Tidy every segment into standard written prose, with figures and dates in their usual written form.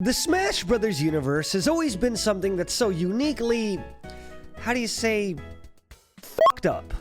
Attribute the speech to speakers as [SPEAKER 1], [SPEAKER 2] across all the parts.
[SPEAKER 1] The Smash Brothers universe has always been something that's so uniquely, how do you say, fucked up.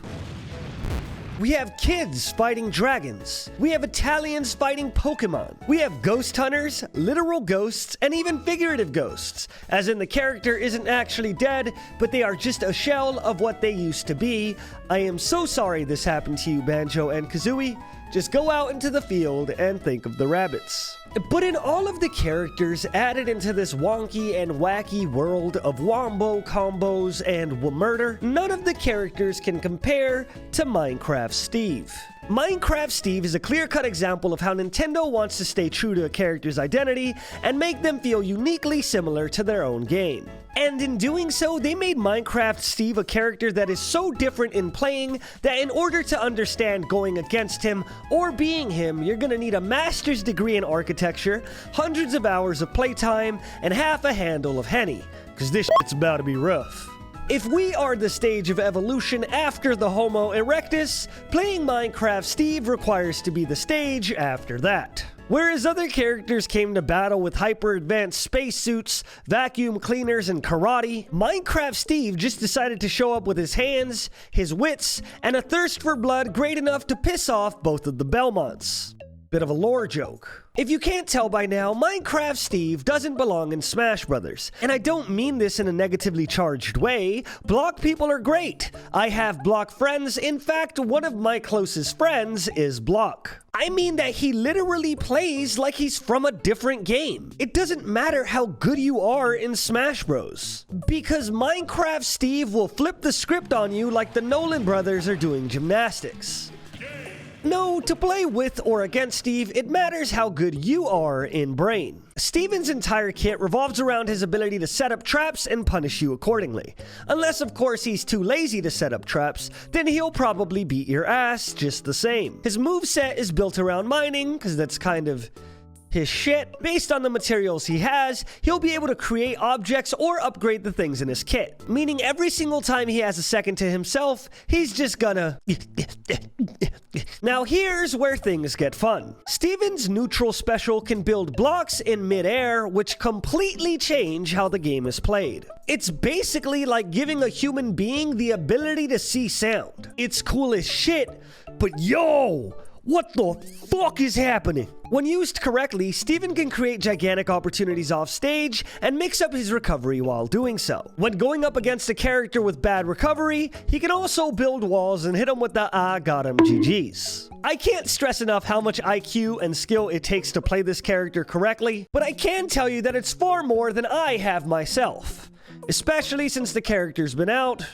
[SPEAKER 1] We have kids fighting dragons. We have Italians fighting Pokemon. We have ghost hunters, literal ghosts, and even figurative ghosts, as in the character isn't actually dead, but they are just a shell of what they used to be. I am so sorry this happened to you, Banjo and Kazooie. Just go out into the field and think of the rabbits. But in all of the characters added into this wonky and wacky world of wombo combos and murder, none of the characters can compare to Minecraft Steve. Minecraft Steve is a clear-cut example of how Nintendo wants to stay true to a character's identity and make them feel uniquely similar to their own game. And in doing so, they made Minecraft Steve a character that is so different in playing that in order to understand going against him or being him, you're gonna need a master's degree in architecture, hundreds of hours of playtime, and half a handle of Henny, because this shit's about to be rough. If we are the stage of evolution after the Homo erectus, playing Minecraft Steve requires to be the stage after that. Whereas other characters came to battle with hyper-advanced spacesuits, vacuum cleaners, and karate, Minecraft Steve just decided to show up with his hands, his wits, and a thirst for blood great enough to piss off both of the Belmonts. Bit of a lore joke. If you can't tell by now, Minecraft Steve doesn't belong in Smash Brothers. And I don't mean this in a negatively charged way. Block people are great. I have Block friends. In fact, one of my closest friends is Block. I mean that he literally plays like he's from a different game. It doesn't matter how good you are in Smash Bros. Because Minecraft Steve will flip the script on you like the Nolan brothers are doing gymnastics. No, to play with or against Steve, it matters how good you are in Brain. Steven's entire kit revolves around his ability to set up traps and punish you accordingly. Unless, of course, he's too lazy to set up traps, then he'll probably beat your ass just the same. His moveset is built around mining, because that's kind of his shit. Based on the materials he has, he'll be able to create objects or upgrade the things in his kit. Meaning every single time he has a second to himself, he's just gonna... Now here's where things get fun. Steven's neutral special can build blocks in mid-air, which completely change how the game is played. It's basically like giving a human being the ability to see sound. It's cool as shit, but yo! What the fuck is happening? When used correctly, Steven can create gigantic opportunities off stage and mix up his recovery while doing so. When going up against a character with bad recovery, he can also build walls and hit him with the "I got him" GG's. I can't stress enough how much IQ and skill it takes to play this character correctly, but I can tell you that it's far more than I have myself. Especially since the character's been out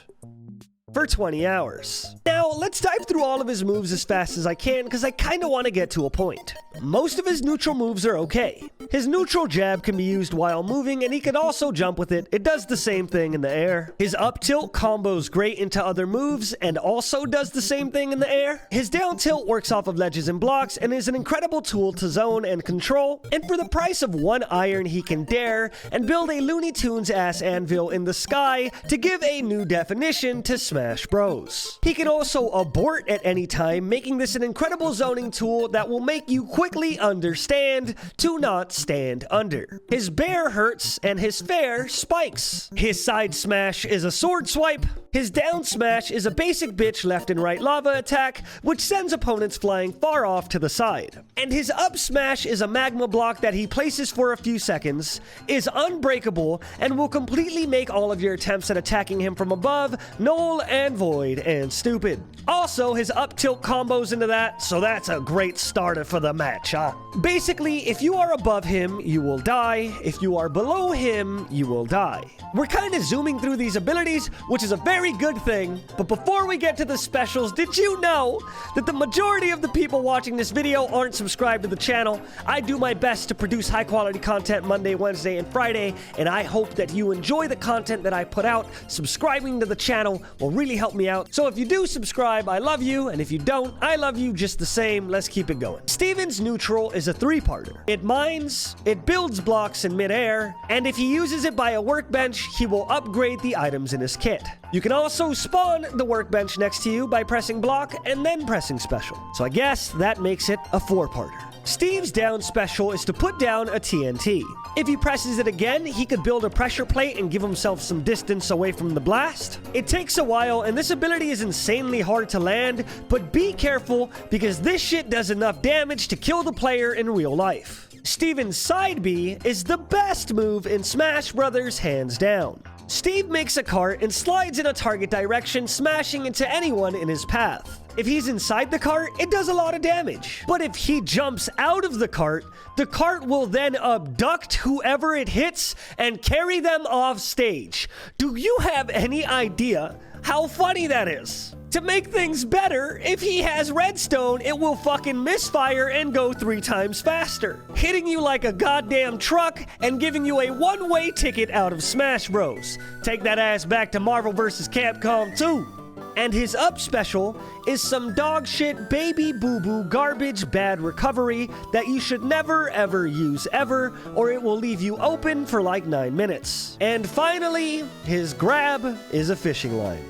[SPEAKER 1] for 20 hours. Now, let's dive through all of his moves as fast as I can, because I kinda want to get to a point. Most of his neutral moves are okay. His neutral jab can be used while moving, and he can also jump with it. It does the same thing in the air. His up tilt combos great into other moves, and also does the same thing in the air. His down tilt works off of ledges and blocks, and is an incredible tool to zone and control. And for the price of 1 iron, he can dare and build a Looney Tunes ass anvil in the sky to give a new definition to Smash Bros. He can also abort at any time, making this an incredible zoning tool that will make you quickly understand to not stand under. His bear hurts and his fair spikes. His side smash is a sword swipe. His down smash is a basic bitch left and right lava attack, which sends opponents flying far off to the side. And his up smash is a magma block that he places for a few seconds, is unbreakable, and will completely make all of your attempts at attacking him from above null and void and stupid. Also, his up tilt combos into that, so that's a great starter for the match, huh? Basically, if you are above him, you will die. If you are below him, you will die. We're kind of zooming through these abilities, which is a very good thing, but before we get to the specials, did you know that the majority of the people watching this video aren't subscribed to the channel? I do my best to produce high-quality content Monday, Wednesday, and Friday, and I hope that you enjoy the content that I put out. Subscribing to the channel will really really help me out. So if you do subscribe, I love you, and if you don't, I love you just the same. Let's keep it going. Steven's neutral is a 3-parter. It mines, it builds blocks in midair, and if he uses it by a workbench, he will upgrade the items in his kit. You can also spawn the workbench next to you by pressing block and then pressing special. So I guess that makes it a 4-parter. Steve's down special is to put down a TNT. If he presses it again, he could build a pressure plate and give himself some distance away from the blast. It takes a while, and this ability is insanely hard to land, but be careful because this shit does enough damage to kill the player in real life. Steven's side B is the best move in Smash Brothers, hands down. Steve makes a cart and slides in a target direction, smashing into anyone in his path. If he's inside the cart, it does a lot of damage. But if he jumps out of the cart will then abduct whoever it hits and carry them off stage. Do you have any idea how funny that is? To make things better, if he has redstone, it will fucking misfire and go 3 times faster, hitting you like a goddamn truck and giving you a one-way ticket out of Smash Bros. Take that ass back to Marvel vs. Capcom 2. And his up special is some dog shit baby boo-boo garbage bad recovery that you should never ever use ever, or it will leave you open for like 9 minutes. And finally, his grab is a fishing line.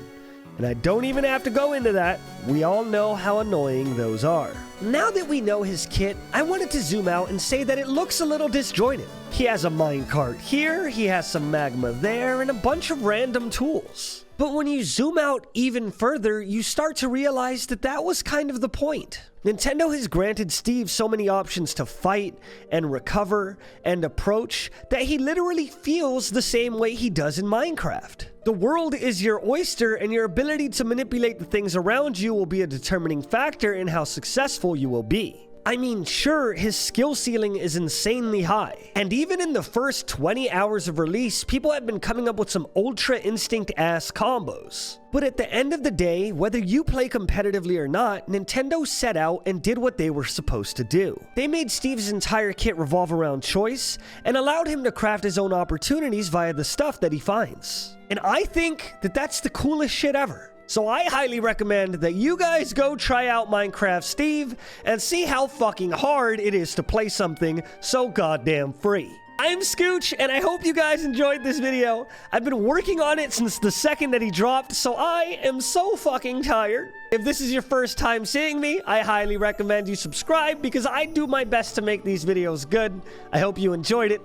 [SPEAKER 1] And I don't even have to go into that. We all know how annoying those are. Now that we know his kit, I wanted to zoom out and say that it looks a little disjointed. He has a minecart here, he has some magma there, and a bunch of random tools. But when you zoom out even further, you start to realize that that was kind of the point. Nintendo has granted Steve so many options to fight and recover and approach that he literally feels the same way he does in Minecraft. The world is your oyster, and your ability to manipulate the things around you will be a determining factor in how successful you will be. I mean, sure, his skill ceiling is insanely high, and even in the first 20 hours of release, people have been coming up with some Ultra Instinct-ass combos. But at the end of the day, whether you play competitively or not, Nintendo set out and did what they were supposed to do. They made Steve's entire kit revolve around choice, and allowed him to craft his own opportunities via the stuff that he finds. And I think that that's the coolest shit ever. So I highly recommend that you guys go try out Minecraft Steve and see how fucking hard it is to play something so goddamn free. I'm Scooch, and I hope you guys enjoyed this video. I've been working on it since the second that he dropped, so I am so fucking tired. If this is your first time seeing me, I highly recommend you subscribe because I do my best to make these videos good. I hope you enjoyed it.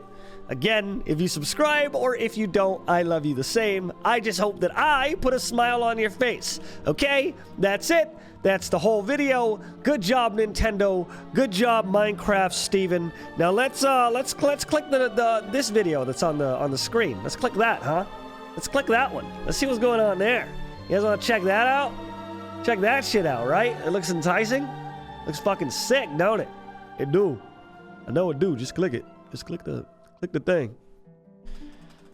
[SPEAKER 1] Again, if you subscribe or if you don't, I love you the same. I just hope that I put a smile on your face. Okay? That's it. That's the whole video. Good job, Nintendo. Good job, Minecraft Steven. Now let's click this video that's on the screen. Let's click that, huh? Let's click that one. Let's see what's going on there. You guys want to check that out? Check that shit out, right? It looks enticing. Looks fucking sick, don't it? It do. I know it do. Just click it. Just click the thing.